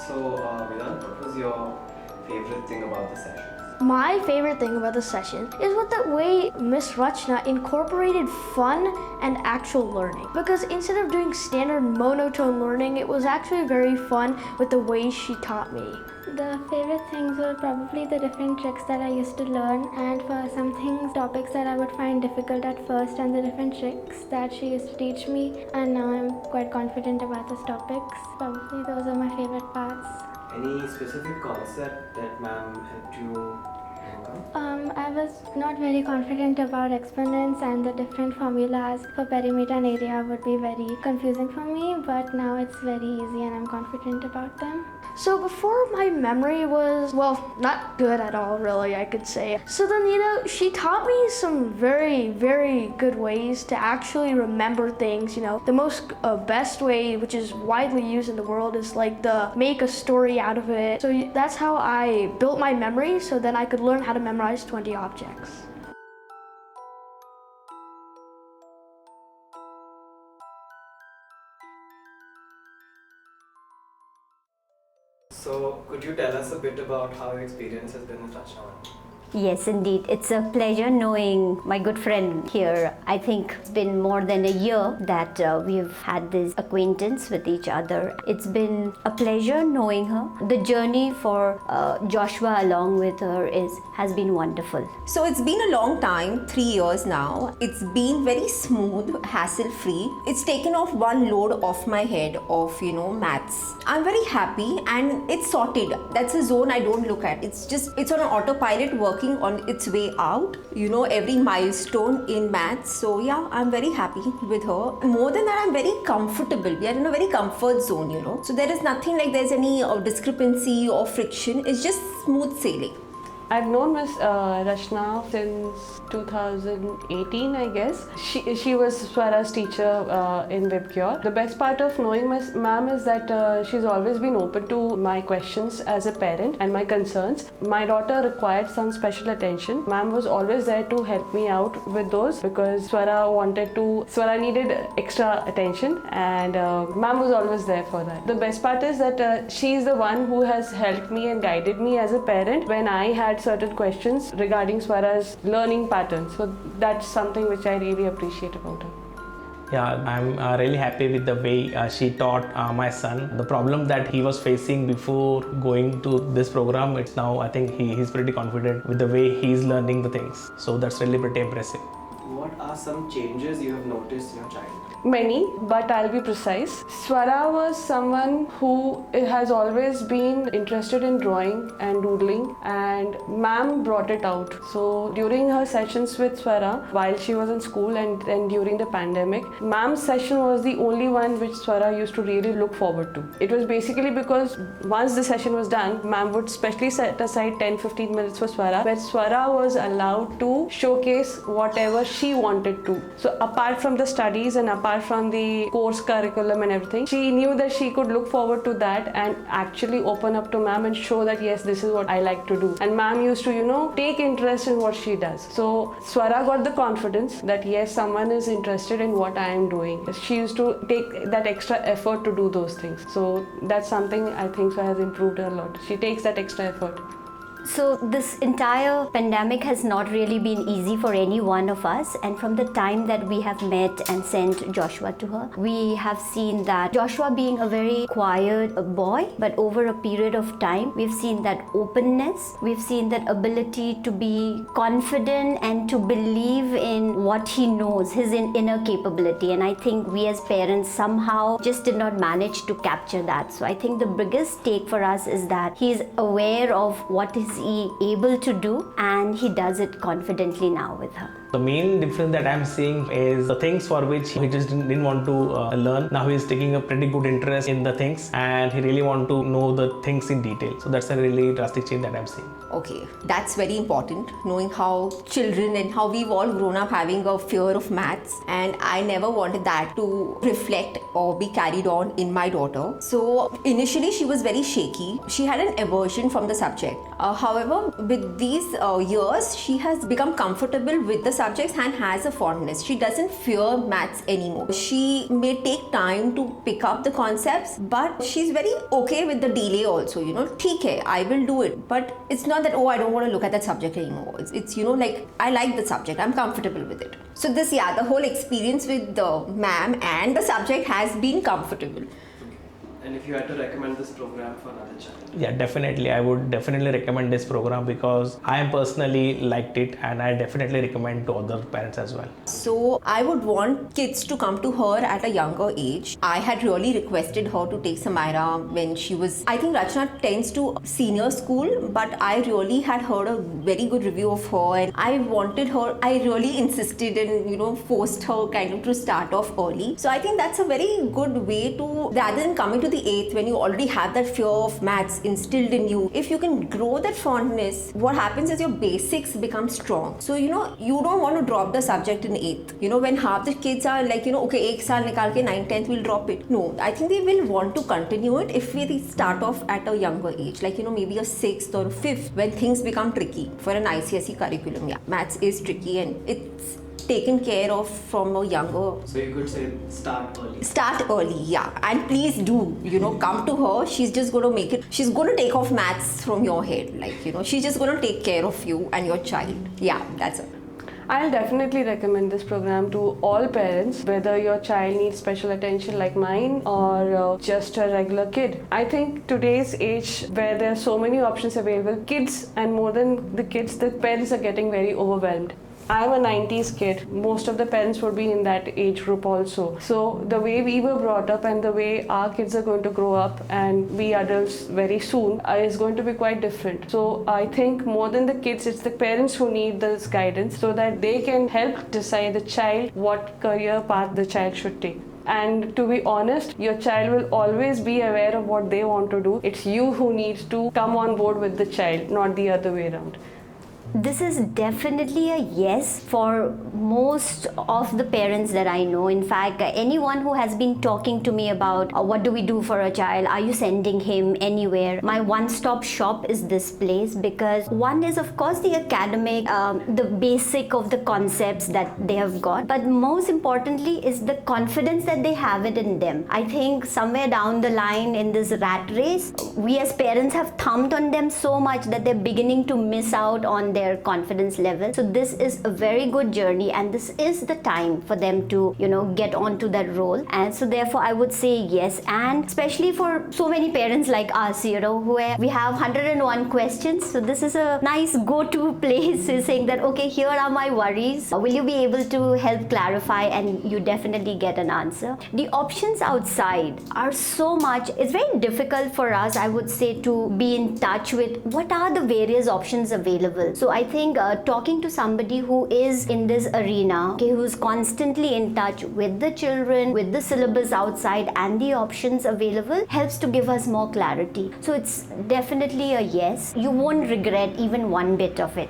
Vedant, what was your favorite thing about the session? My favorite thing about the session is with the way Miss Rachna incorporated fun and actual learning. Because instead of doing standard monotone learning, it was actually very fun with the way she taught me. The favorite things were probably the different tricks that I used to learn, and for some things, topics that I would find difficult at first, and the different tricks that she used to teach me, and now I'm quite confident about those topics. Probably those are my favorite parts. Any specific concept that ma'am helped you overcome? I was not very confident about exponents, and the different formulas for perimeter and area would be very confusing for me, but now it's very easy and I'm confident about them. So before, my memory was, well, not good at all, really, I could say. So then, she taught me some very, very good ways to actually remember things. The most best way, which is widely used in the world, is like the make a story out of it. So that's how I built my memory, so then I could learn how to memorize 20 objects. So, could you tell us a bit about how your experience has been with Rachna? Yes, indeed. It's a pleasure knowing my good friend here. I think it's been more than a year that we've had this acquaintance with each other. It's been a pleasure knowing her. The journey for Joshua along with her has been wonderful. So it's been a long time, 3 years now. It's been very smooth, hassle-free. It's taken off one load off my head of, maths. I'm very happy and it's sorted. That's a zone I don't look at. It's on an autopilot working on its way out, every milestone in maths. So yeah, I'm very happy with her. More than that, I'm very comfortable. We are in a very comfort zone, So there is nothing like there's any discrepancy or friction. It's just smooth sailing. I've known Miss Rachna since 2018, I guess. She was Swara's teacher in WebCure. The best part of knowing Miss Ma'am is that she's always been open to my questions as a parent and my concerns. My daughter required some special attention. Ma'am was always there to help me out with those because Swara needed extra attention, and Ma'am was always there for that. The best part is that she's the one who has helped me and guided me as a parent when I had certain questions regarding Swara's learning patterns. So that's something which I really appreciate about her. Yeah, I'm really happy with the way she taught my son. The problem that he was facing before going to this program, it's now I think he's pretty confident with the way he's learning the things. So that's really pretty impressive. What are some changes you have noticed in your child? Many, but I'll be precise. Swara was someone who has always been interested in drawing and doodling, and ma'am brought it out. So during her sessions with Swara, while she was in school and during the pandemic, ma'am's session was the only one which Swara used to really look forward to. It was basically because once the session was done, ma'am would specially set aside 10-15 minutes for Swara, where Swara was allowed to showcase whatever she wanted to. So apart from the studies and apart from the course curriculum and everything, she knew that she could look forward to that and actually open up to ma'am and show that yes, this is what I like to do. And ma'am used to, take interest in what she does. So Swara got the confidence that yes, someone is interested in what I am doing. She used to take that extra effort to do those things. So that's something I think has improved her a lot. She takes that extra effort. So this entire pandemic has not really been easy for any one of us, and from the time that we have met and sent Joshua to her, we have seen that Joshua being a very quiet boy, but over a period of time we've seen that openness, we've seen that ability to be confident and to believe in what he knows, his inner capability, and I think we as parents somehow just did not manage to capture that. So I think the biggest take for us is that he's aware of what is he able to do, and he does it confidently now with her. The main difference that I'm seeing is the things for which he just didn't want to learn. Now he's taking a pretty good interest in the things and he really want to know the things in detail. So that's a really drastic change that I'm seeing. Okay, that's very important, knowing how children and how we've all grown up having a fear of maths, and I never wanted that to reflect or be carried on in my daughter. So initially she was very shaky. She had an aversion from the subject. However, with these years, she has become comfortable with the subjects and has a fondness. She doesn't fear maths anymore. She may take time to pick up the concepts, but she's very okay with the delay also, theek hai, I will do it. But it's not that, oh, I don't want to look at that subject anymore. It's like, I like the subject, I'm comfortable with it. So the whole experience with the ma'am and the subject has been comfortable. And if you had to recommend this program for another child? Yeah, definitely. I would definitely recommend this program because I personally liked it, and I definitely recommend to other parents as well. So I would want kids to come to her at a younger age. I had really requested her to take Samira when she was, I think Rachna tends to senior school, but I really had heard a very good review of her, and I wanted her, I really insisted and forced her kind of to start off early. So I think that's a very good way to, rather than coming to the 8th when you already have that fear of maths instilled in you, if you can grow that fondness, what happens is your basics become strong. So you don't want to drop the subject in 8th. When half the kids are like, okay, 1 saal nikal ke 9th, 10th we'll drop it. No, I think they will want to continue it if we start off at a younger age, like maybe a 6th or 5th, when things become tricky for an ICSE curriculum. Yeah, maths is tricky and it's taken care of from a younger. So you could say start early. Start early, yeah. And please do, come to her. She's just going to make it, she's going to take off maths from your head. Like, she's just going to take care of you and your child. Yeah, that's it. I'll definitely recommend this program to all parents, whether your child needs special attention like mine or just a regular kid. I think today's age where there are so many options available, kids and more than the kids, the parents are getting very overwhelmed. I'm a 90s kid. Most of the parents would be in that age group also. So the way we were brought up and the way our kids are going to grow up and be adults very soon is going to be quite different. So I think more than the kids, it's the parents who need this guidance so that they can help decide the child what career path the child should take. And to be honest, your child will always be aware of what they want to do. It's you who needs to come on board with the child, not the other way around. This is definitely a yes for most of the parents that I know. In fact, anyone who has been talking to me about what do we do for a child, are you sending him anywhere, my one-stop shop is this place, because one is of course the academic, the basic of the concepts that they have got, but most importantly is the confidence that they have it in them. I think somewhere down the line in this rat race, we as parents have thumped on them so much that they're beginning to miss out on their confidence level. So this is a very good journey and this is the time for them to get onto that role. And so therefore I would say yes, and especially for so many parents like us, where we have 101 questions. So this is a nice go-to place, is saying that okay, here are my worries, will you be able to help clarify, and you definitely get an answer. The options outside are so much, it's very difficult for us, I would say, to be in touch with what are the various options available. So I think talking to somebody who is in this arena, who's constantly in touch with the children, with the syllabus outside and the options available, helps to give us more clarity. So it's definitely a yes. You won't regret even one bit of it.